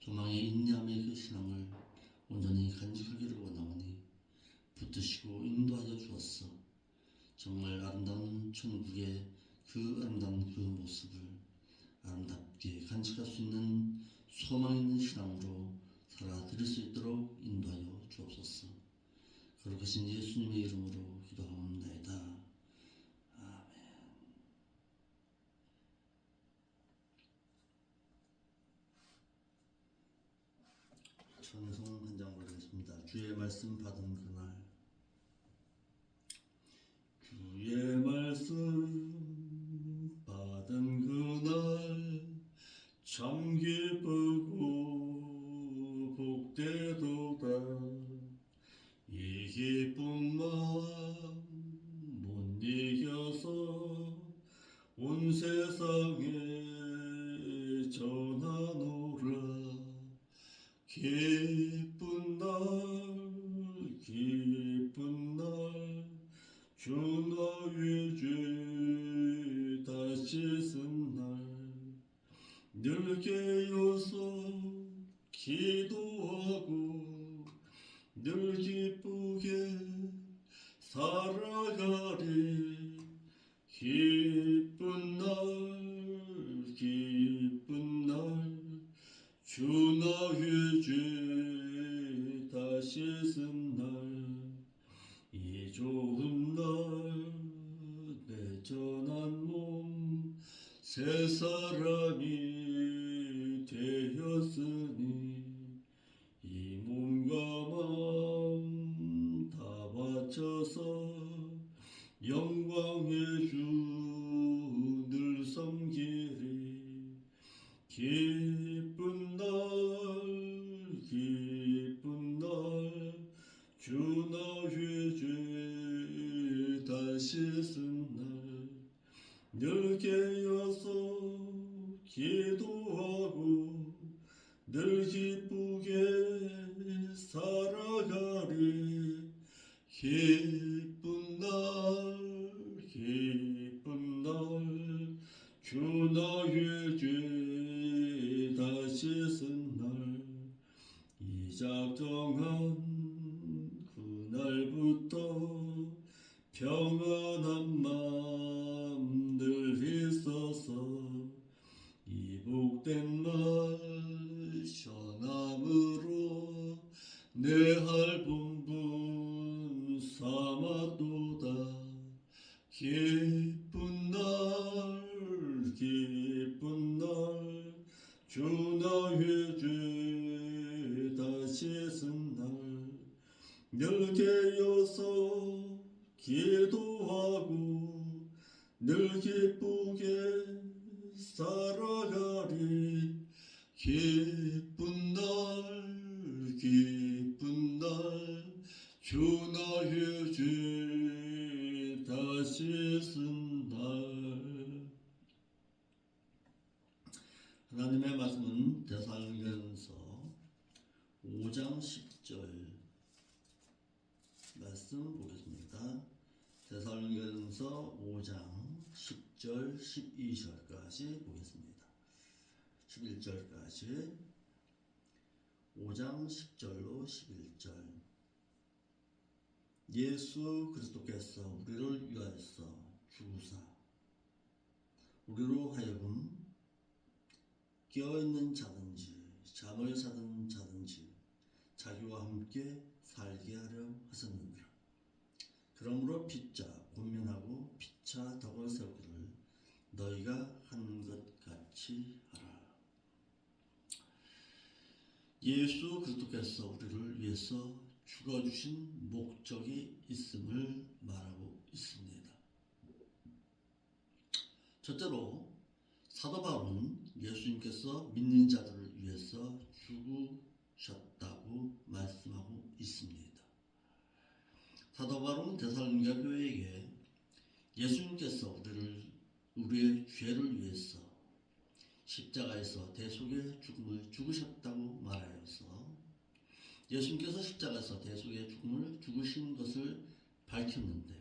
소망의 인내함의 그 신앙을 온전히 간직하기를 원하오니 붙드시고 인도하여 주었어. 정말 아름다운 천국의 그 아름다운 그 모습을 아름답게 간직할 수 있는 소망 있는 신앙으로 살아드릴 수 있도록 인도하여 주옵소서. 거룩하신 예수님의 이름으로 기도하옵나이다. 아멘. 찬송 한 장 올리겠습니다. 주의 말씀 받은 그날. 주의 말씀 받은 그날 참 기쁘고 복되도다. 이 기쁜 마음 못 이겨서 온 세상에 전하노라. 기쁜 날 기쁜 날 주 너의 죄 다시 쓴 날 늘 깨어서 기도하고 늘 기쁘게 살아가리. 기쁜 날 기쁜 날 주 나의 죄 다시 쓴 날 이 좋은 날 내 전한 몸 새 사람이 되었으니 이 몸과 마음 다 바쳐서 영광의 주 늘 섬기리. 기쁜 날 기쁜 날 주 나의 죄 다시 쓴 날 늘 깨어서 기도하고 늘 기쁘게 살아가리. 기쁜 날 기쁜 날 주 나의 죄 다시 쓴 날 이 작정한 그날부터 평안한 마음 늘 있어서 이 복된 말 전함으로 내 할 본분 삼았도다. 기쁜 날 기쁜 날 주 나의 죄 다시 쓴 날 늘 깨어서 기도하고 늘 기쁘게 살아가리. 기쁜 날 기쁜 날 주 나의 죄 다시 쓴 날. 하나님의 말씀은 데살로니가전서 5장 10절 말씀 보겠습니다. 데살로니가전서 5장 10절 12절까지 보겠습니다. 11절까지 5장 10절로 11절. 예수 그리스도께서 우리를 위하여서 죽으사 우리로 하여금 깨어있는 자든지 잠을 자든 자든지 자기와 함께 살게 하려 하셨느니라. 그러므로 빚자 권면하고 피차 덕을 세우기를 너희가 하는 것 같이 하라. 예수 그리스도께서 우리를 위해서 죽어주신 목적이 있음을 말하고 있습니다. 첫째로 사도 바울은 예수님께서 믿는 자들을 위해서 죽으셨다고 말씀하고 있습니다. 사도 바울은 데살로니가 교회에게 예수님께서 우리의 죄를 위해서 십자가에서 대속의 죽음을 죽으셨다고 말하여서 예수님께서 십자가에서 대속의 죽음을 죽으신 것을 밝혔는데,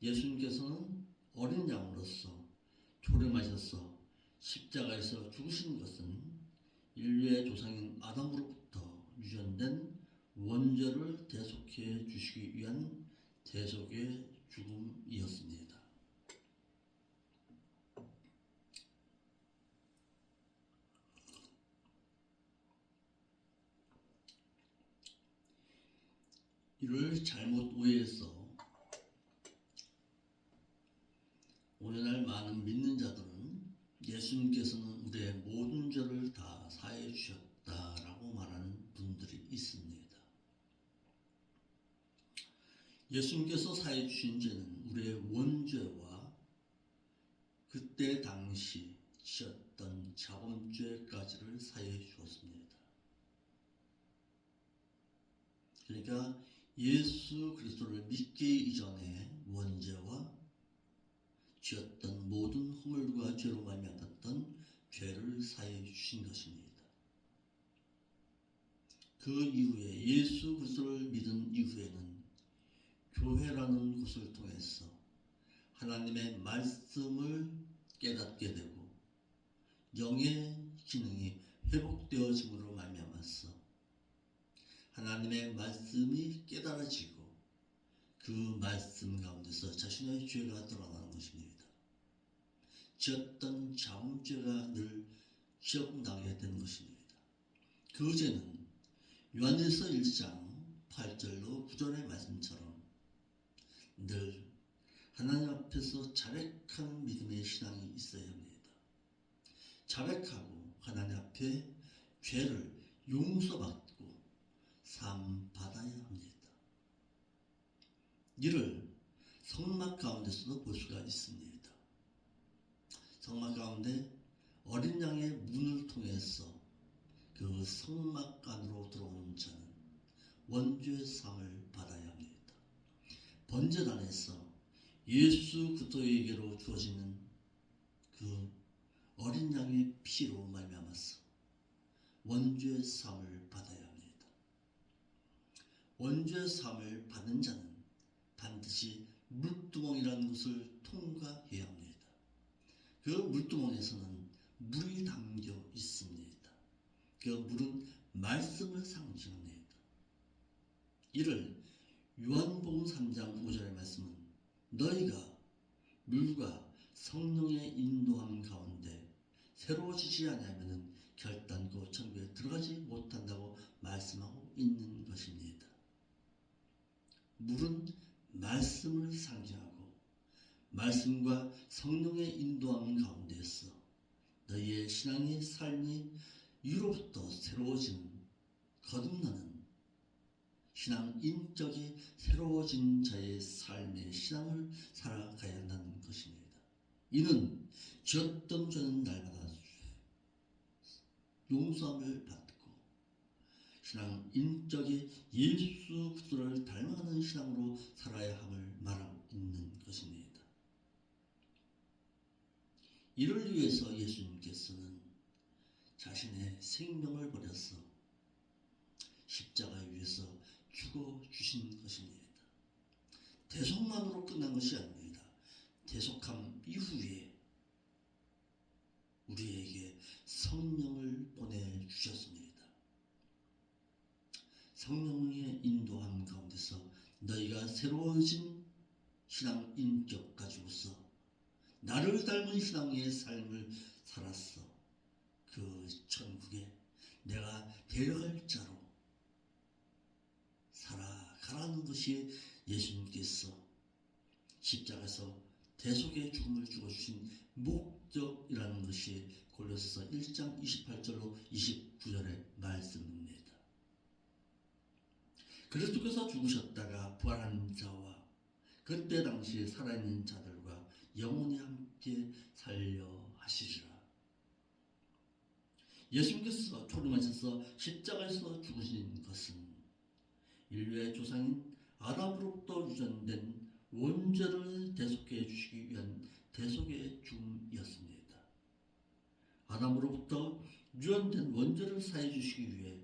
예수님께서는 어린 양으로서 초림하셔서 십자가에서 죽으신 것은 인류의 조상인 아담으로부터 유전된 원죄를 대속해 주시기 위한 대속의 죽음이었습니다. 이를 잘못 오해해서 오늘날 많은 믿는 자들은 예수님께서는 우리의 모든 죄를 다 사해 주셨다라고 말하는 분들이 있습니다. 예수님께서 사해 주신 죄는 우리의 원죄와 그때 당시 지었던 자범죄까지를 사해 주었습니다. 그러니까 예수 그리스도를 믿기 이전에 원죄와 지었던 모든 허물과 죄로 말미암았던 죄를 사해 주신 것입니다. 그 이후에 예수 그리스도를 믿은 이후에는 교회라는 곳을 통해서 하나님의 말씀을 깨닫게 되고 영의 기능이 회복되어짐으로 말미암아서 하나님의 말씀이 깨달아지고 그 말씀 가운데서 자신의 죄가 드러나는 것입니다. 지었던 자범죄가 늘 기억나게 되는 것입니다. 그 죄는 요한일서 1장 8절로 9절의 말씀처럼 늘 하나님 앞에서 자백하는 믿음의 신앙이 있어야 합니다. 자백하고 하나님 앞에 죄를 용서받고 상 받아야 합니다. 이를 성막 가운데서도 볼 수가 있습니다. 성막 가운데 어린 양의 문을 통해서 그 성막 안으로 들어오는 자는 원죄 상을 받아야 합니다. 번제단에서 예수 그리스도에게로 주어지는 그 어린 양의 피로 말미암아서 원죄 상을 받아야 합니다. 원죄 상을 받은 자는 반드시 물두멍이라는 것을 통과해야 합니다. 그 물두멍에서는 물이 담겨 있습니다. 그 물은 말씀을 상징합니다. 이를 요한복음 3장 5절의 말씀은 너희가 물과 성령의 인도함 가운데 새로워지지 아니하면 결단코 천국에 들어가지 못한다고 말씀하고 있는 것입니다. 물은 말씀을 상징하고 말씀과 성령의 인도함 가운데서 너희의 신앙의 삶이 위로부터 새로워지는 거듭나는 신앙 인격이 새로워진 자의 삶의 신앙을 살아가야 한다는 것입니다. 이는 지었던 죄는 날마다 용서함을 받고 신앙 인격이 예수 그리스도를 닮아가는 신앙으로 살아야 함을 말하고 있는 것입니다. 이를 위해서 예수님께서는 자신의 생명을 버려서 십자가 위에서 죽어주신 것입니다. 대속만으로 끝난 것이 아닙니다. 대속함 이후에 우리에게 성령을 보내주셨습니다. 성령의 인도함 가운데서 너희가 새로워진 신앙 인격 가지고서 나를 닮은 신앙의 삶을 살았어. 그 천국에 내가 데려갈 자로 살아가라는 것이 예수님께서 십자가에서 대속의 죽음을 죽어주신 목적이라는 것이 골로새서 1장 28절로 29절의 말씀입니다. 그리스도께서 죽으셨다가 부활한 자와 그때 당시에 살아있는 자들과 영원히 함께 살려 하시리라. 예수님께서 초림하셔서 십자가에서 죽으신 것은 인류의 조상인 아담으로부터 유전된 원죄를 대속해 주시기 위한 대속의 죽음이었습니다. 아담으로부터 유전된 원죄를 사해 주시기 위해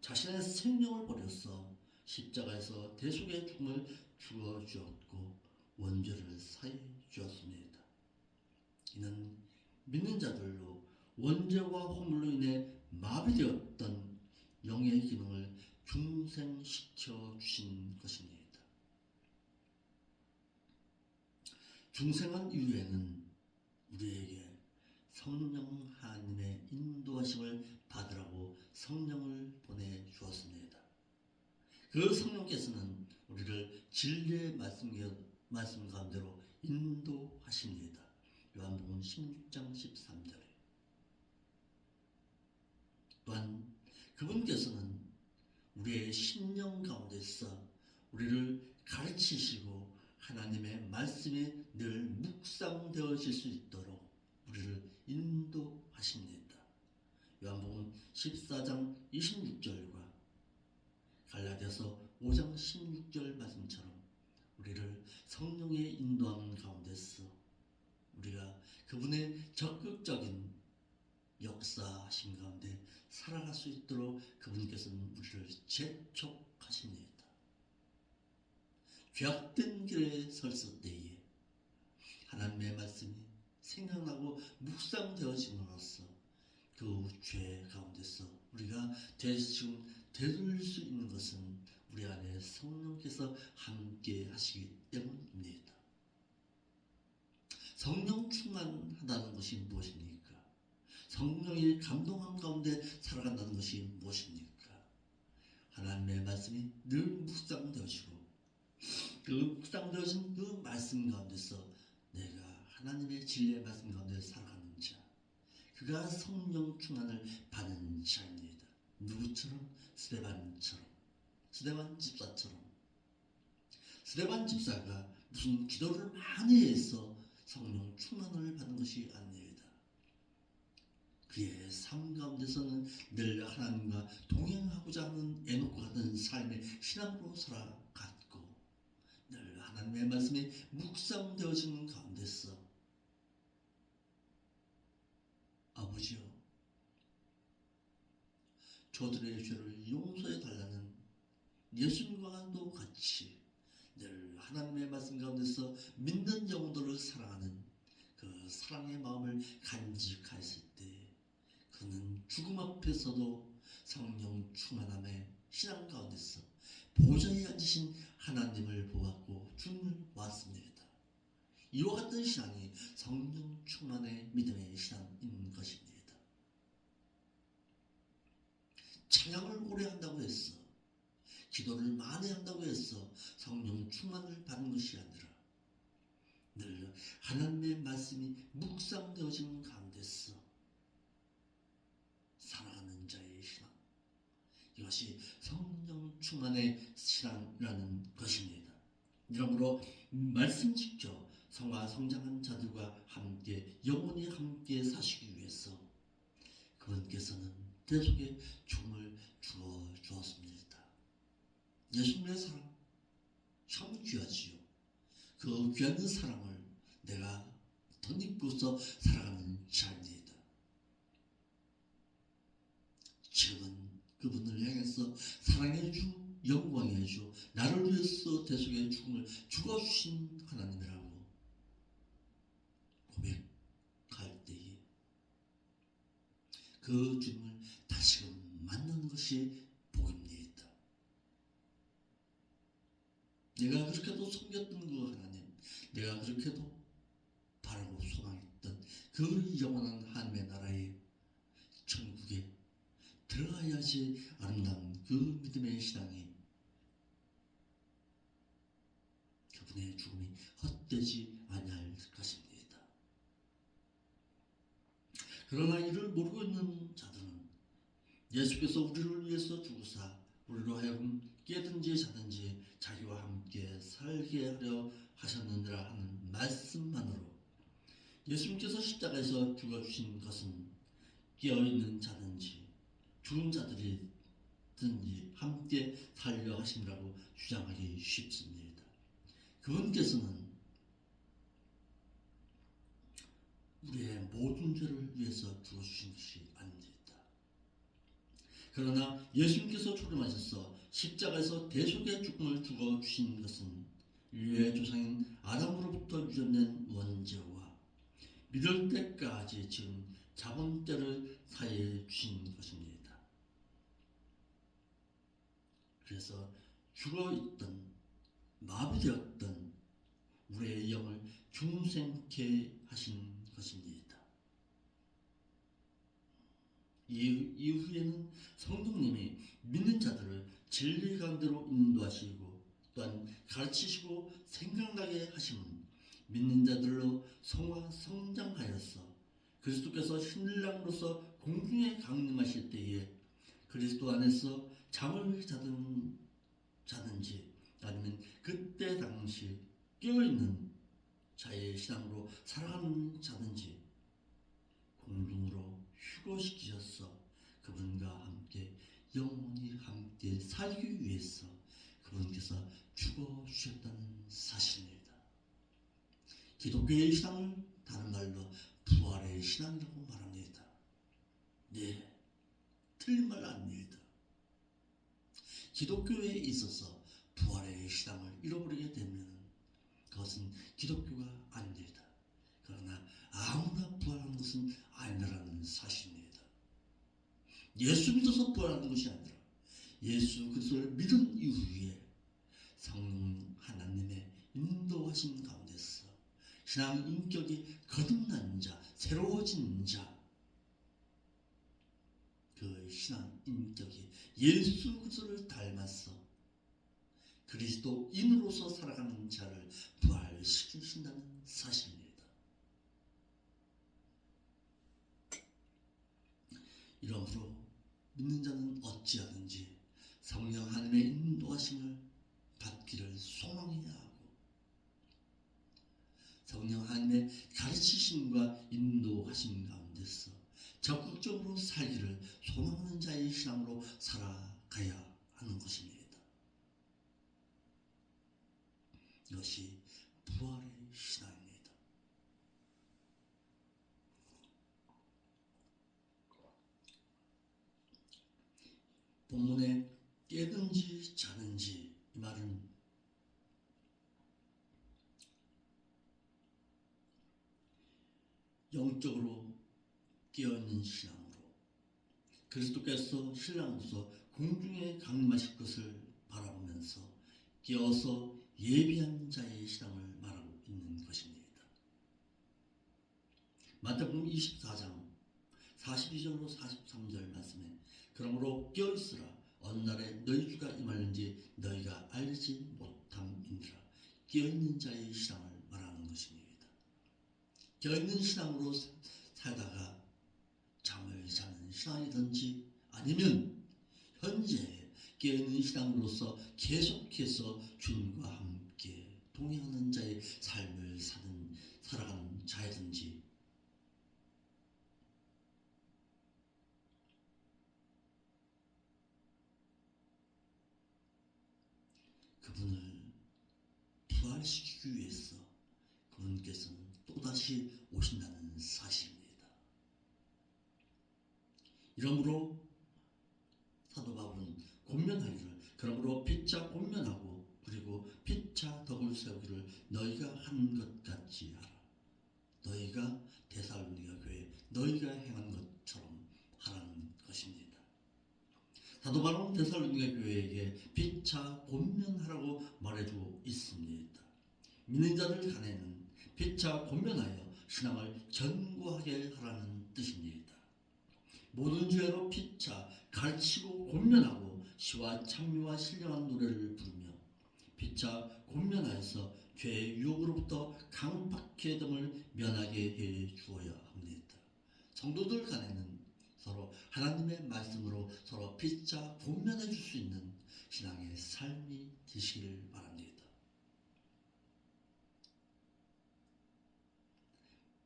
자신의 생명을 버려서 십자가에서 대속의 죽음을 주어 주었고 원죄를 사해 주었습니다. 이는 믿는 자들로 원죄와 허물로 인해 마비 마비되었던 영의 기능을 중생시켜 주신 것입니다. 중생한 이후에는 우리에게 성령 하나님의 인도하심을 받으라고 성령을 보내주었습니다. 그 성령께서는 우리를 진리의 말씀 가운데로 인도하십니다. 요한복음 16장 13절에 또한 그분께서는 우리의 심령 가운데서 우리를 가르치시고 하나님의 말씀이 늘 묵상되어질 수 있도록 우리를 인도하십니다. 요한복음 14장 26절과 갈라디아서 5장 16절 말씀처럼 우리를 성령의 인도함 가운데서 우리가 그분의 적극적인 역사하심 가운데 살아갈 수 있도록 그분께서는 우리를 재촉하십니다. 죄악된 길에 설서 때에 하나님의 말씀이 생각나고 묵상되어짐으로써 그 죄 가운데서 우리가 지금 되돌릴 수 있는 것은 우리 안에 성령께서 함께 하시기 때문입니다. 성령 충만하다는 것이 무엇입니까? 성령의 감동함 가운데 살아간다는 것이 무엇입니까? 하나님의 말씀이 늘 묵상되어지고 그 묵상되어진 그 말씀 가운데서 내가 하나님의 진리의 말씀 가운데 살아가는 자, 그가 성령 충만을 받은 자입니다. 누구처럼? 스데반 집사처럼. 스데반 집사가 무슨 기도를 많이 해서 성령 충만을 받은 것이 아닙니다. 그의 삶 가운데서는 늘 하나님과 동행하고자 하는 에녹과 같은 삶의 신앙으로 살아갔고 늘 하나님의 말씀이 묵상되어지는 가운데서 아버지여 저들의 죄를 용서해 달라는 예수님과도 같이 늘 하나님의 말씀 가운데서 믿는 영혼들을 사랑하는 그 사랑의 마음을 간직하였을 때 그는 죽음 앞에서도 성령 충만함의 신앙 가운데서 보좌에 앉으신 하나님을 보았고 주님을 보았습니다. 이와 같은 신앙이 성령 충만의 믿음의 신앙인 것입니다. 찬양을 오래 한다고 해서 기도를 많이 한다고 해서 성령 충만을 받는 것이 아니라 늘 하나님의 말씀이 묵상되어지는 가운데서 살아가는 자의 신앙, 이것이 성령 충만의 신앙이라는 것입니다. 이러므로 말씀 지켜 성화 성장한 자들과 함께 영원히 함께 사시기 위해서 그분께서는 대속의 종을 주어 주었습니다. 예수님의 사랑 참 귀하지요. 그 귀한 사랑을 내가 덧입고서 살아가는 자입니다. 지금은 그분을 향해서 사랑의 주, 영광의 주, 나를 위해서 대속의 죽음을 죽어주신 하나님이라고 고백할 때에 그 주님을 다시금 만나는 것이 복입니다. 내가 그렇게도 섬겼던 그 하나님, 내가 그렇게도 바라고 소망했던 그 영원한 하나님의 나라에 천국에 들어가야지 아름다운 그 믿음의 신앙이 그분의 죽음이 헛되지 아니할 것입니다. 그러나 이를 모르고 있는 자들은 예수께서 우리를 위해서 죽으사 우리로 하여금 깨든지 자든지 자기와 함께 살게 하려 하셨느니라 하는 말씀만으로 예수님께서 십자가에서 죽어주신 것은 깨어있는 자든지 죽은 자들이든지 함께 살려 하심이라고 주장하기 쉽습니다. 그분께서는 우리의 모든 죄를 위해서 죽어주신 것이 아닙니다. 그러나 예수님께서 초림하셔서 십자가에서 대속의 죽음을 죽어주신 것은 인류의 조상인 아담으로부터 유전된 원죄와 믿을 때까지 지은 자본죄를 사해 주신 것입니다. 그래서 죽어있던 마비되었던 우리의 영을 중생케 하신 것입니다. 이후에는 성령님이 믿는 자들을 진리 가운데로 인도하시고 또한 가르치시고 생각나게 하심은 믿는 자들로 성장하여서 그리스도께서 신랑으로서 공중에 강림하실 때에 그리스도 안에서 잠을 자든지 아니면 그때 당시 깨어있는 자의 신앙으로 살아가는 자든지 공중으로 휴거시키셔서 그분과 함께 영원히 함께 살기 위해서 그분께서 죽어주셨다는 사실입니다. 기독교의 신앙을 다른 말로 부활의 신앙이라고 말합니다. 네, 틀린 말 아닙니다. 기독교에 있어서 부활의 신앙을 잃어버리게 되면 그것은 기독교가 아닙니다. 그러나 아무나 부활하는 것은 아니라는 사실입니다. 예수 믿어서 부활하는 것이 아니라 예수 그리스도를 믿은 이후에 성령 하나님의 인도하신 가운데서 신앙 인격이 거듭난 자, 새로워진 자, 그 신앙 인격이 예수 그리스도를 닮아서 그리스도인으로서 살아가는 자를 부활시키신다는 사실입니다. 이러므로 믿는 자는 어찌하든지 성령 하나님의 인도하심을 받기를 소망해야 하고 성령 하나님의 가르치심과 인도하심 가운데서 적극적으로 살기를 소망하는 자의 신앙으로 살아가야 하는 것입니다. 이것이 부활의 신앙입니다. 본문에 깨든지 자든지 이 말은 영적으로 깨어있는 신앙으로 그리스도께서 신랑으로서 공중에 강림하실 것을 바라보면서 깨어서 예비한 자의 신앙을 말하고 있는 것입니다. 마태복음 24장 42절로 43절 말씀에 그러므로 깨어있으라 어느 날에 너희 주가 임하는지 너희가 알지 못함이니라. 깨어있는 자의 신앙을 말하는 것입니다. 깨어있는 신앙으로 살다가 잠을 자는 신앙이든지 아니면 현재 깨어있는 신앙으로서 계속해서 주님과 함께 동행하는 자의 삶을 살아가는 자이든지 그분을 부활시키기 위해서 그분께서는 또다시 오신다는 사실입니다. 이러므로 사도 바울은 권면하기를 그러므로 피차 권면하고 그리고 피차 덕을 세우기를 너희가 한 것 같이 하라. 너희가 데살로니가 교회 너희가 행한 것처럼 하라는 것입니다. 사도 바울은 데살로니가 교회에게 피차 권면하라고 말해주고 있습니다. 믿는 자들 간에는 피차 권면하여 신앙을 견고하게 하라는 뜻입니다. 모든 죄로 피차 가르치고 권면하고 시와 찬미와 신령한 노래를 부르며 피차 권면하여서 죄의 유혹으로부터 강팍해 됨을 면하게 해 주어야 합니다. 성도들 간에는 서로 하나님의 말씀으로 서로 피차 권면해 줄 수 있는 신앙의 삶이 되시길 바랍니다.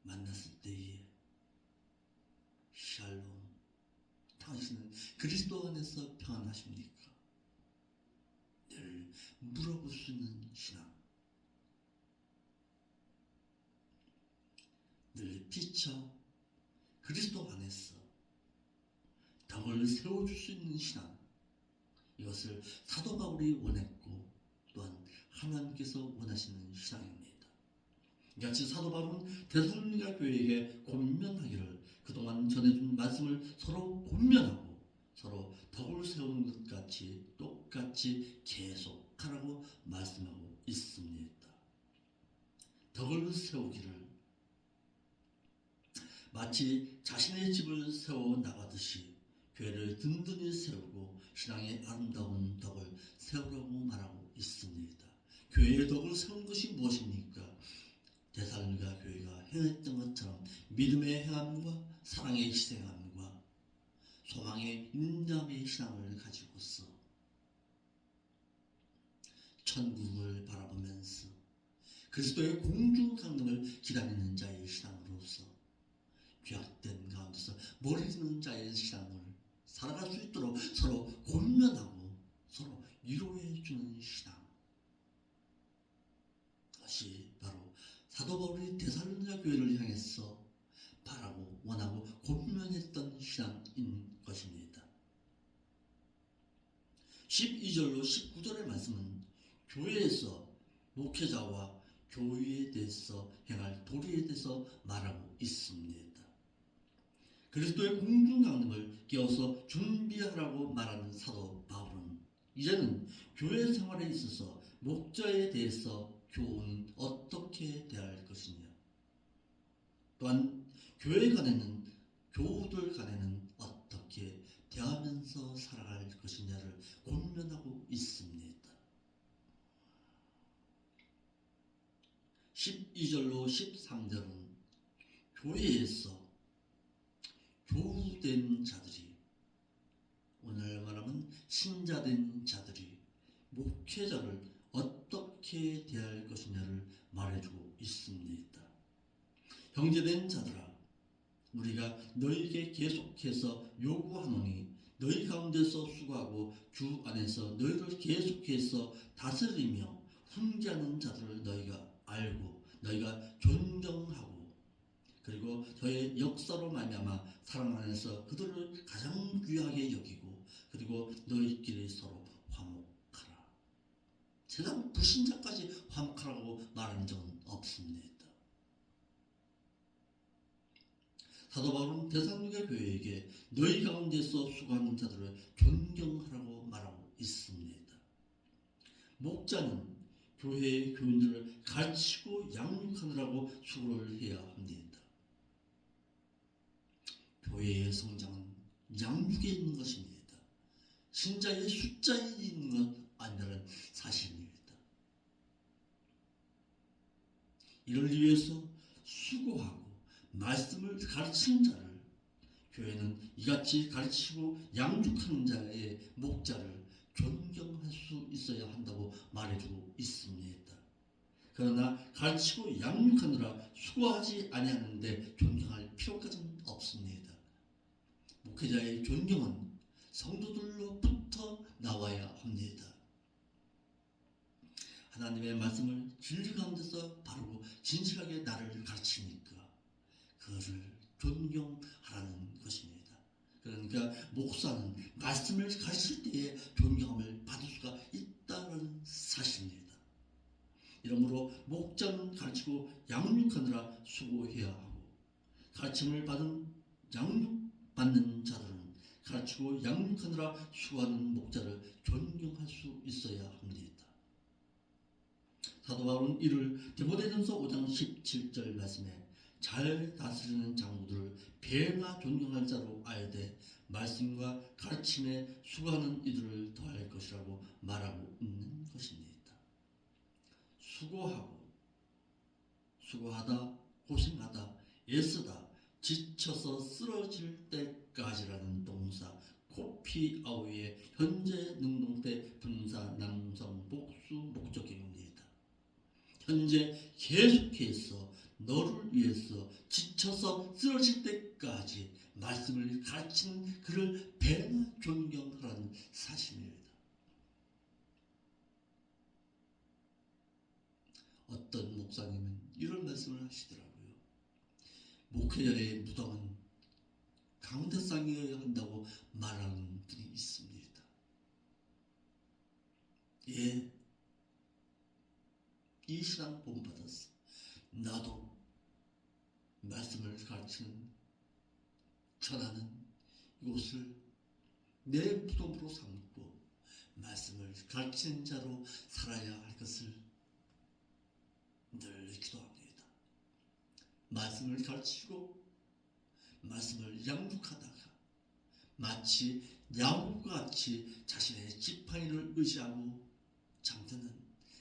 만났을 때에 샬롬 당신은 그리스도 안에서 평안하십니까? 늘 물어볼 수 있는 신앙, 늘 피차 그리스도 안에서 덕을 세워줄 수 있는 신앙, 이것을 사도 바울이 원했고 또한 하나님께서 원하시는 신앙입니다. 같이 사도 바울은 데살로니가 교회에게 권면하기를 그동안 전해준 말씀을 서로 권면하고 서로 덕을 세우는 것 같이 똑같이 똑같이 계속하라고 말씀하고 있습니다. 덕을 세우기를 마치 자신의 집을 세워 나가듯이 교회를 든든히 세우고 신앙의 아름다운 덕을 세우라고 말하고 있습니다. 교회의 덕을 세운 것이 무엇입니까? 데살로니가 교회가 행했던 것처럼 믿음의 행함과 사랑의 희생함과 소망의 인내의 신앙을 가지고서 천국을 바라보면서 그리스도의 공중 강림을 기다리는 자의 신앙으로서 죄악된 가운데서 머리 드는 자의 신앙을 살아갈 수 있도록 서로 권면하고 서로 위로해 주는 신앙, 그것이 바로 사도 바울이 데살로니가 교회를 향해서 바라고 원하고 권면했던 신앙인 것입니다. 12절로 19절의 말씀은 교회에서 목회자와 교회에 대해서 행할 도리에 대해서 말하고 있습니다. 그리스도의 공중 강림을 깨어서 준비하라고 말하는 사도 바울은 이제는 교회 생활에 있어서 목자에 대해서 교훈은 어떻게 대할 것이냐, 또한 교회 간에는 교우들 간에는 어떻게 대하면서 살아갈 것이냐를 고민하고 있습니다. 12절로 13절은 교회에서 교우된 자들이, 오늘 말하면 신자된 자들이 목회자를 어떻게 대할 것이냐를 말해주고 있습니다. 형제된 자들아, 우리가 너희에게 계속해서 요구하노니 너희 가운데서 수고하고 주 안에서 너희를 계속해서 다스리며 훈계하는 자들을 너희가 알고 너희가 존경하고 그리고 저의 역사로 말미암아 사랑 안에서 그들을 가장 귀하게 여기고 그리고 너희끼리 서로 화목하라. 세상 불신자까지 화목하라고 말한 적은 없습니다. 사도 바울은 데살로니가 교회에게 너희 가운데서 수고하는 자들을 존경하라고 말하고 있습니다. 목자는 교회의 교인들을 가르치고 양육하느라고 수고를 해야 합니다. 교회의 성장은 양육에 있는 것입니다. 신자의 숫자에 있는 것 아니라는 사실입니다. 이를 위해서 수고하고 말씀을 가르치는 자를, 교회는 이같이 가르치고 양육하는 자의 목자를 존경할 수 있어야 한다고 말해주고 있습니다. 그러나 가르치고 양육하느라 수고하지 아니하는데 존경할 필요까지는 없습니다. 목회자의 존경은 성도들로부터 나와야 합니다. 하나님의 말씀을 진리 가운데서 바르고 진실하게 나를 가르치니까 그것을 존경하라는 것입니다. 그러니까 목사는 말씀을 가르칠 때에 존경함을 받을 수가 있다는 사실입니다. 이러므로 목자는 가르치고 양육하느라 수고해야 하고 가르침을 받은 양육받는 자들은 가르치고 양육하느라 수고하는 목자를 존경할 수 있어야 합니다. 사도 바울은 이를 디모데전서 5장 17절 말씀에 잘 다스리는 장로들을 배나 존경할 자로 알되 말씀과 가르침에 수고하는 이들을 더할 것이라고 말하고 있는 것입니다. 수고하다, 고생하다, 애쓰다, 지쳐서 쓰러질 때까지라는 동사 코피아우의 현재 능동태 분사 남성 복수 목적형입니다. 현재 계속해서 너를 위해서 지쳐서 쓰러질 때까지 말씀을 가르치는 그를 배나 존경하라는 사실입니다. 어떤 목사님은 이런 말씀을 하시더라고요. 목회자의 무덤은 강대상이어야 한다고 말하는 분이 있습니다. 예, 이 신앙 본받아서 나도 말씀을 가르치는 전하는 이곳을 내 무덤으로 삼고 말씀을 가르치는 자로 살아야 할 것을 늘 기도합니다. 말씀을 가르치고 말씀을 양육하다가 마치 야곱과 같이 자신의 지팡이를 의지하고 잠드는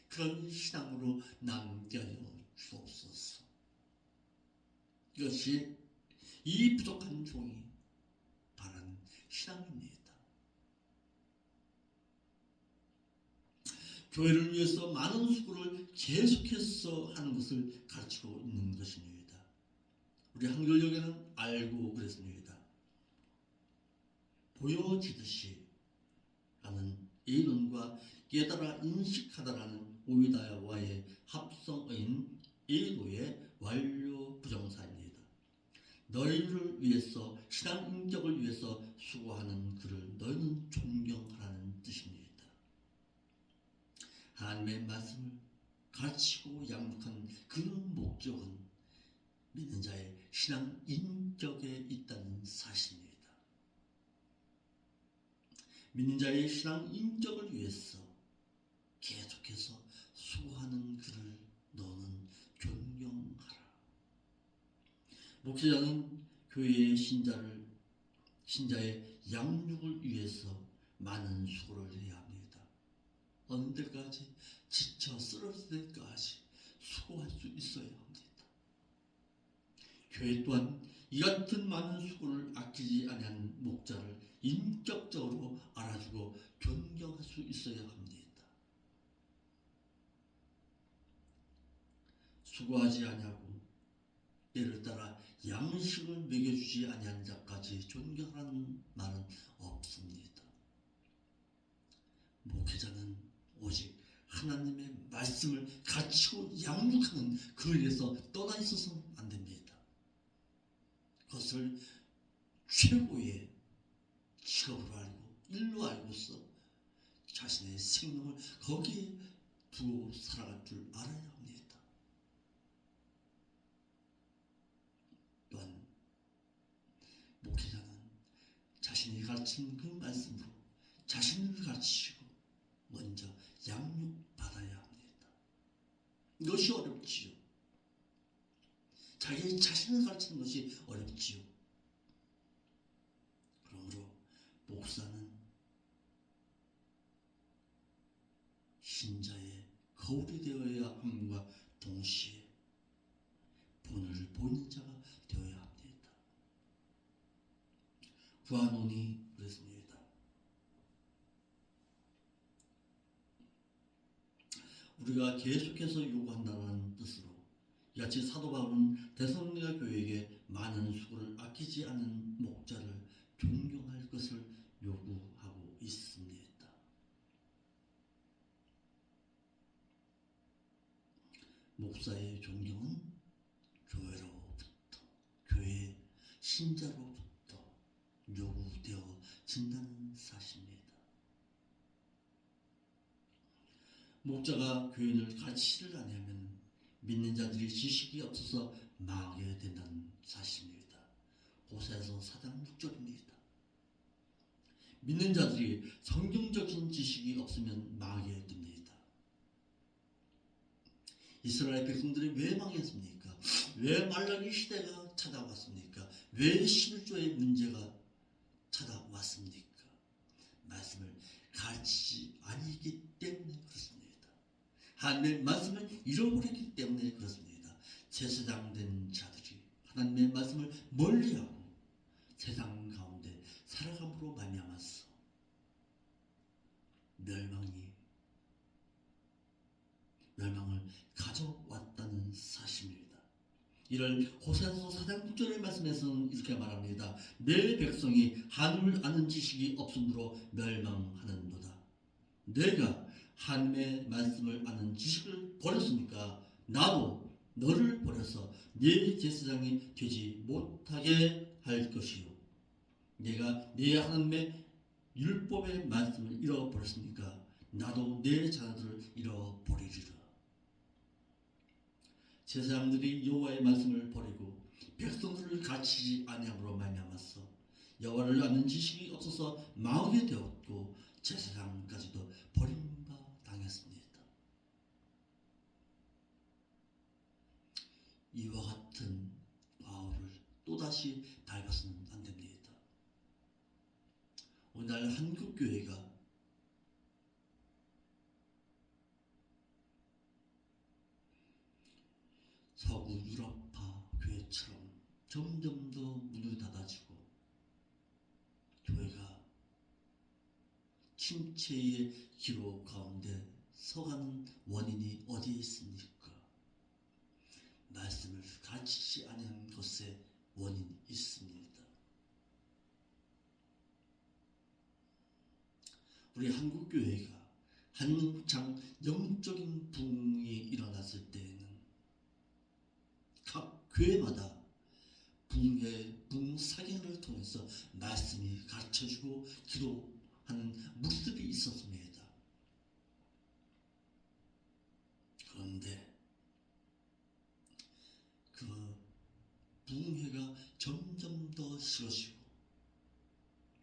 그런 신앙으로 남겨여 주옵소서. 이것이 이 부족한 종이 바라는 신앙입니다. 교회를 위해서 많은 수고를 계속해서 하는 것을 가르치고 있는 것입니다. 우리 한글역에는 알고 그랬습니다. 보여지듯이 라는 예론과 깨달아 인식하다라는 오이다와의 합성어인 예도의 완료 부정사입니다. 너희를 위해서 신앙 인격을 위해서 수고하는 그를 너희는 존경하라는 뜻입니다. 하나님의 말씀을 가르치고 양육한 그 목적은 믿는 자의 신앙 인격에 있다는 사실입니다. 믿는 자의 신앙 인격을 위해서 계속해서 수고하는 그를 너는 존경하라. 목회자는 교회의 신자의 양육을 위해서 많은 수고를 해야 합니다. 어느 때까지 지쳐 쓰러질 때까지 수고할 수 있어야 합니다. 교회 또한 이 같은 많은 수고를 아끼지 아니하는 목자를 인격적으로 알아주고 존경할 수 있어야 합니다. 수고하지 아니하고 때를 따라 양식을 먹여주지 아니하는 자까지 존경하는 말은 없습니다. 목회자는 오직 하나님의 말씀을 가르치고 양육하는 그 일에서 떠나 있어서는 안 됩니다. 그것을 최고의 직업으로 알고 일로 알고서 자신의 생명을 거기에 두고 살아갈 줄 알아야 합니다. 또한 목회자는 자신이 가르친 그 말씀으로 자신을 가르치고 먼저 양육받아야 합니다. 이것이 어렵지요. 자기 자신을 가르치는 것이 어렵지요. 그러므로 목사는 신자의 거울이 되어야 함과 동시에 본을 보이는 자가 되어야 합니다. 구하노니 그랬습니다. 우리가 계속해서 요구한다는 뜻으로 이같이 사도 바울은 데살로니가 교회에게 많은 수고를 아끼지 않은 목자를 존경할 것을 요구하고 있습니다. 목사의 존경은 교회로부터, 교회 신자로부터 요구되어진다는 사실입니다. 목자가 교인을 가르치지를 아니하면 믿는 자들이 지식이 없어서 망하게 된다는 사실입니다. 호세아서 4장 6절입니다. 믿는 자들이 성경적인 지식이 없으면 망하게 됩니다. 이스라엘 백성들이 왜 망했습니까? 왜 말라기 시대가 찾아왔습니까? 왜 11조의 문제가 찾아왔습니까? 말씀을 가르치지 아니기 때문에 그렇습니다. 하나님의 말씀을 잃어버렸기 때문에 그렇습니다. 제사장된 자들이 하나님의 말씀을 멀리하고 세상 가운데 살아감으로 말미암아서 멸망을 가져왔다는 사실입니다. 이를 호세아서 4장 9절의 말씀에서는 이렇게 말합니다. 내 백성이 하늘을 아는 지식이 없으므로 멸망하는도다. 내가 하나님의 말씀을 아는 지식을 버렸으니까 나도 너를 버려서 네 제사장이 되지 못하게 할 것이요. 내가 네 하나님의 율법의 말씀을 잃어버렸으니까 나도 내 자녀들을 잃어버리리라. 제사장들이 여호와의 말씀을 버리고 백성들을 가르치지 아니함으로 말미암아서 여호와를 아는 지식이 없어서 망하게 되었고 제사장까지도 버림당했습니다. 이와 같은 과오를 또다시 밟아서는 안 됩니다. 오늘날 한국 교회가 서구 유럽파 교회처럼 점점 더 문을 닫아지고 교회가 침체의 기로 가운데 서가는 원인이 어디에 있습니까? 말씀을 가르치지 않은 것에 원인이 있습니다. 우리 한국교회가 한창 영적인 부흥이 일어났을 때에는 각 교회마다 부흥 사경을 통해서 말씀이 가르쳐주고 기도하는 모습이 있었습니다. 그런데 그 부흥회가 점점 더 싫어지고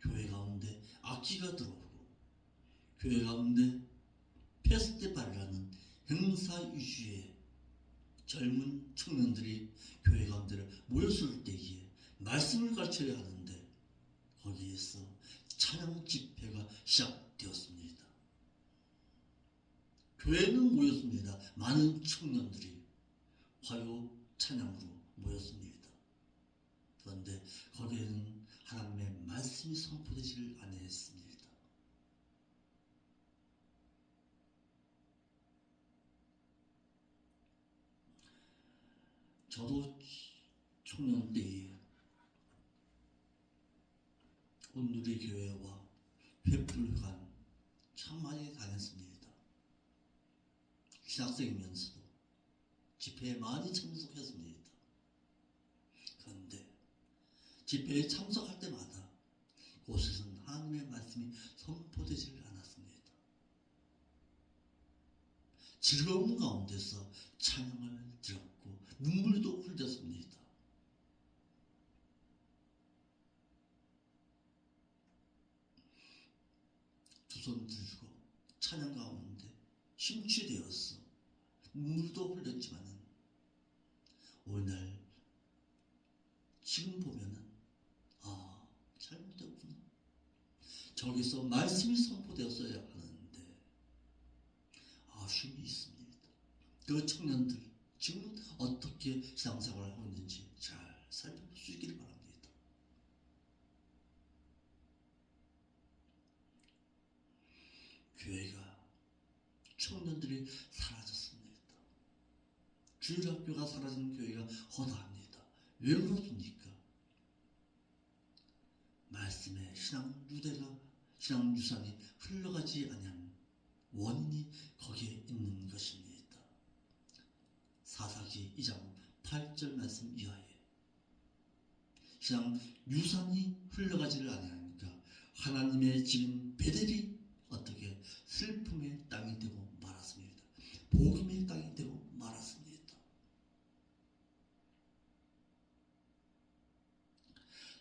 교회 가운데 악기가 들어오고 교회 가운데 페스티벌이라는 행사 위주의 젊은 청년들이 교회 가운데 모였을 때에 말씀을 가르쳐야 하는데 거기에서 찬양 집회가 시작되었습니다. 교회는 모였습니다. 많은 청년들이 화요 찬양으로 모였습니다. 그런데 거기에는 하나님의 말씀이 선포되지를 않았습니다. 저도 청년 때에 온누리 교회와 횃불관 참 많이 다녔습니다. 신학생이면서도 집회에 많이 참석했습니다. 그런데 집회에 참석할 때마다 그곳에서는 하나님의 말씀이 선포되지 않았습니다. 즐거움 가운데서 찬양을 드렸고 눈물도 흘렸습니다. 두 손 들고 찬양 가운데 심취되었어 눈물도 흘렸지만은 오늘 지금 보면은 잘못되었구나. 저기서 말씀이 선포되었어야 하는데 아쉬움이 있습니다. 그 청년들 지금 어떻게 신앙생활을 하고 있는지 잘 살펴볼 수 있기를 바랍니다. 교회가 청년들이 사라졌습니다. 주일학교가 사라진 교회가 허다합니다. 왜 그렇습니까? 말씀의 신앙 유산이 흘러가지 아니한 원인이 거기에 있는 것입니다. 사사기 2장 8절 말씀 이하에 신앙 유산이 흘러가지를 아니하니까 하나님의 지은 베델이 어떻게 슬픔의 땅이 되고 말았습니다. 복음의 땅이 되고 말았습니다.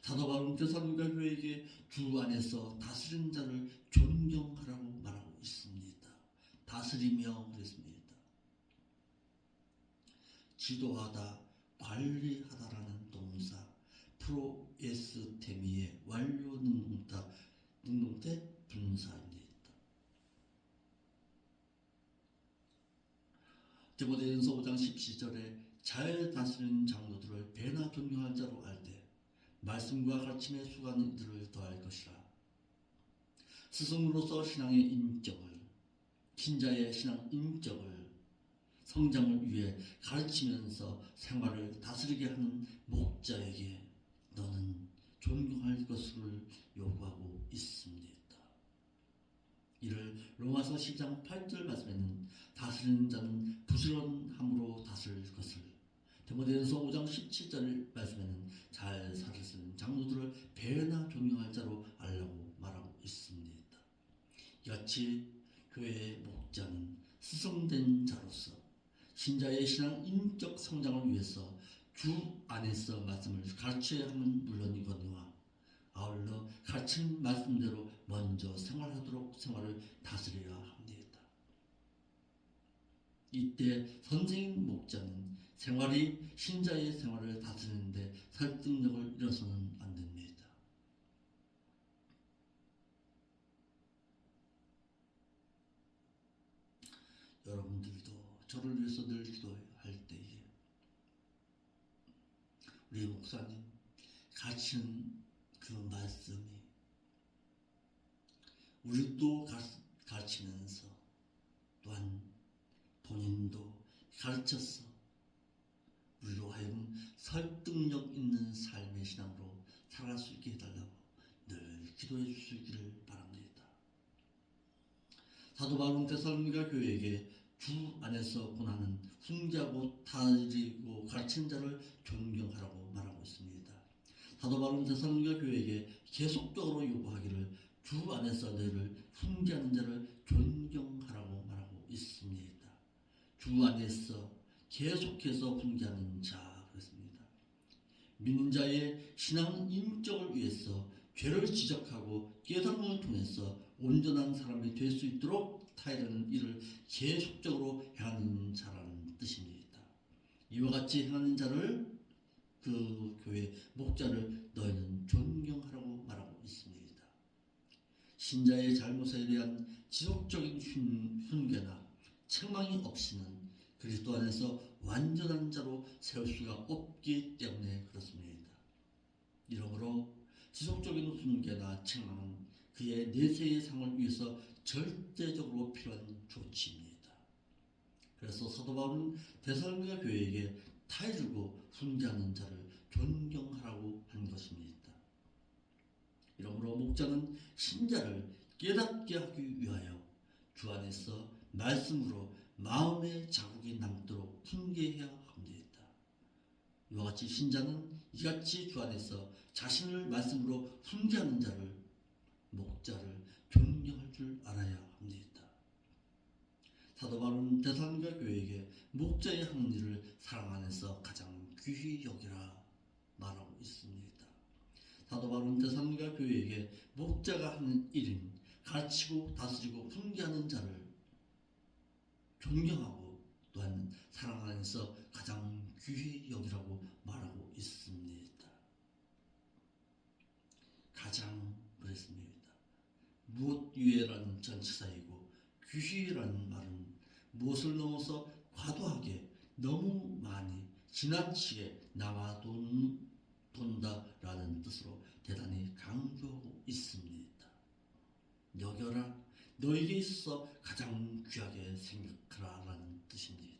사도 바울은 데살로니가 교회에게 주 안에서 다스리는 자를 존경하라고 말하고 있습니다. 다스리며 그랬습니다. 지도하다, 관리하다라는 동사 프로에스테미의 완료 능동태 분사입니다. 디모데전서 5장 17절에 잘 다스리는 장로들을 배나 존경할 자로 알되 말씀과 가르침에 수고하는 이들을 더할 것이라. 스승으로서 신앙의 인격을 신자의 신앙 인격을 성장을 위해 가르치면서 생활을 다스리게 하는 목자에게 너는 존경할 것을 요구하고 있습니다. 이를 로마서 10장 8절 말씀에는 다스리는 자는 부지런함으로 다스릴 것을, 디모데전서 5장 17절 말씀에는 잘 살으시는 장로들을 배나 존경할 자로 알라고 말하고 있습니다. 이같이 교회의 목자는 스승된 자로서 신자의 신앙 인적 성장을 위해서 주 안에서 말씀을 가르쳐야 하는 물론이거니와 아울러 가르친 말씀대로 먼저 생활을 다스려야 합니다. 이때 선생님 목자는 신자의 생활을 다스리는데 설득력을 잃어서는 안 됩니다. 여러분들도 저를 위해서 늘 기도할 때에 우리 목사님 가르치는 그 말씀이 우리도 가르치면서 또한 본인도 가르쳐서 우리로 하여금 설득력 있는 삶의 신앙으로 살아갈 수 있게 해달라고 늘 기도해 주시기를 바랍니다. 사도 바울은 데살로니가 교회에게 주 안에서 권하는 훈계하고 다스리고 가르치는 자를 존경하라고 말하고 있습니다. 사도 바울은 데살로니가 교회에게 계속적으로 요구하기를 주 안에서 너희를 훈계하는 자를 존경하라고 말하고 있습니다. 주 안에서 계속해서 훈계하는 자 그렇습니다. 믿는 자의 신앙 인격을 위해서 죄를 지적하고 깨달음을 통해서 온전한 사람이 될 수 있도록 타이르는 일을 계속적으로 행하는 자라는 뜻입니다. 이와 같이 행하는 자를 그 교회 목자를 너희는 존경하라고 말하고 있습니다. 신자의 잘못에 대한 지속적인 훈계나 책망이 없이는 그리스도 안에서 완전한 자로 세울 수가 없기 때문에 그렇습니다. 이러므로 지속적인 훈계나 책망은 그의 내세의 상을 위해서 절대적으로 필요한 조치입니다. 그래서 사도 바울은 데살로니가 교회에게 타이르고 훈계하는 자를 존경하라고 한 것입니다. 이러므로 목자는 신자를 깨닫게 하기 위하여 주 안에서 말씀으로 마음의 자국이 남도록 훈계해야 합니다. 이와 같이 신자는 이같이 주 안에서 자신을 말씀으로 훈계하는 자를 목자를 존경할 줄 알아야 합니다. 사도 바울은 데살로니가 교회에게 목자의 하는 일을 사랑 안에서 가장 귀히 여기라 말하고 있습니다. 사도 바울은 데살로니가 교회에게 목자가 하는 일인 가르치고 다스리고 훈계하는 자를 존경하고 또한 사랑 안에서 가장 귀히 여기라고 말하고 있습니다. 가장 그랬습니다. 무엇 유에라는 전치사이고 귀히라는 말은 무엇을 넘어서 과도하게 너무 많이 지나치게 남아돈다라는 뜻으로 대단히 강조하고 있습니다. 여겨라 너에게 있어 가장 귀하게 생각하라라는 뜻입니다.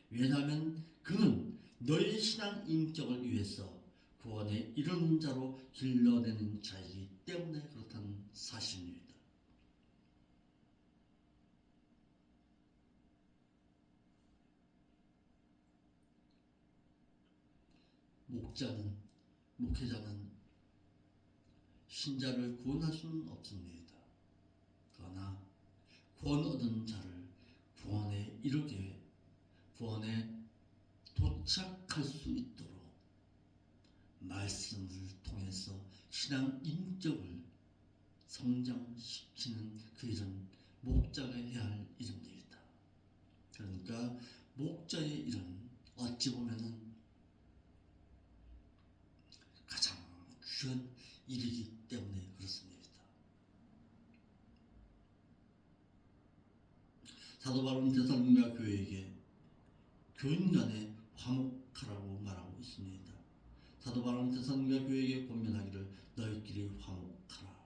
왜냐하면 그는 너의 신앙 인격을 위해서 구원에 이르는 자로 길러내는 자이기 때문에 그렇다는 사실입니다. 목회자는 신자를 구원할 수는 없습니다. 그러나 구원 얻은 자를 구원에 이르게 구원에 도착할 수 있도록 말씀을 통해서 신앙 인격을 성장시키는 그 일은 목자가 해야 할 일입니다. 그러니까 목자의 일은 어찌 보면은 가장 귀한 일이기 때문에 그렇습니다. 사도 바울은 데살로니가 교회에게 교인 간에 화목하라고 말하고 있습니다. 사도 바울은 데살로니가 교회에게 권면하기를 너희끼리 화목하라.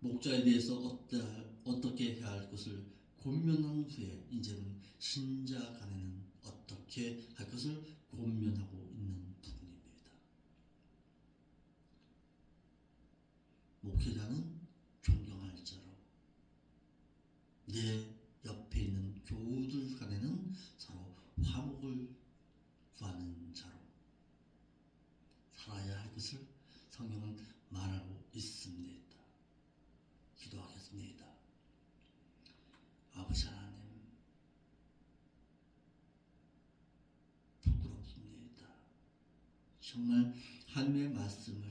목자에 대해서 어떻게 해야 할 것을 권면한 후에 이제는 신자 간에는 어떻게 할 것을 권면하고 있는 부분입니다. 목회자는 존경할 자로 내 옆에 있는 교우들 간에는 서로 화목을 구하는 자로 살아야 할 것을 성경은 말하고 있습니다. 기도하겠습니다. 아버지 하나님, 정말 하나님의 말씀을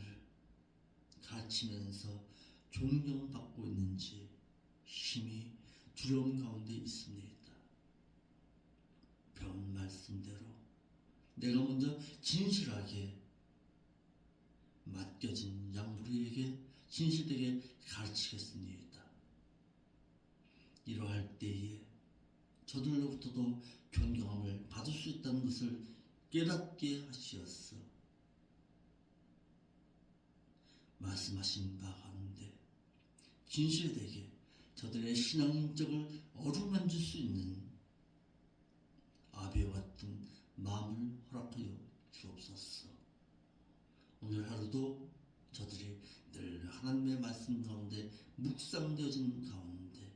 가르치면서 존경받고 있는지 심히 두려움 가운데 있습니다. 배운 말씀대로 내가 먼저 진실하게 맡겨진 양부리에게 진실되게 가르치겠습니다. 이러할 때에 저들로부터도 존경함을 받을 수 있다는 것을 깨닫게 하시었어. 말씀하신 바 가운데 진실되게 저들의 신앙 인격을 어루만질 수 있는 아비와 같은 마음을 허락하여 주옵소서. 오늘 하루도 저들이 늘 하나님의 말씀 가운데 묵상되어진 가운데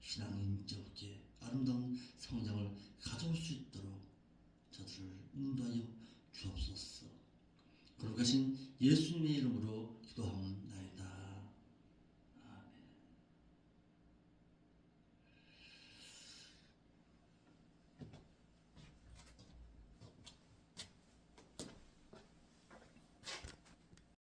신앙 인격의 아름다운 성장을 가져올 수 있도록 저들을 인도하여 주옵소서. 거룩하신 예수님의 이름으로 기도함